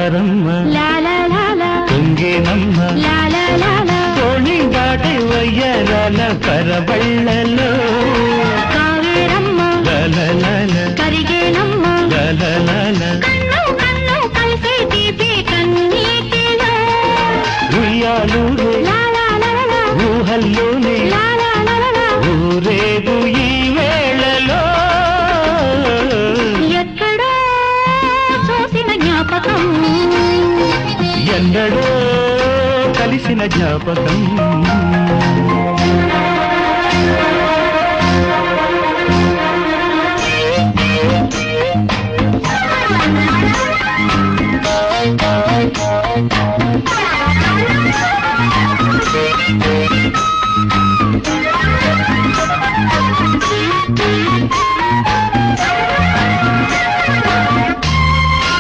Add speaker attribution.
Speaker 1: జారమ్మ తుంగేనమ్మ తోణి దాటి వయ్యరాల పరబళ్ళలో
Speaker 2: కావేరమ్మ కరిగేనమ్మ కన్ను కన్ను కలిసే తీపి కన్నీటిలో
Speaker 1: ఉయ్యాలూరే ఊహల్లోనే ఊరేగు ఈ వేళలో
Speaker 2: ఎక్కడో చూసిన జ్ఞాపకం
Speaker 1: ఎందడో కలిసిన జ్ఞాపకం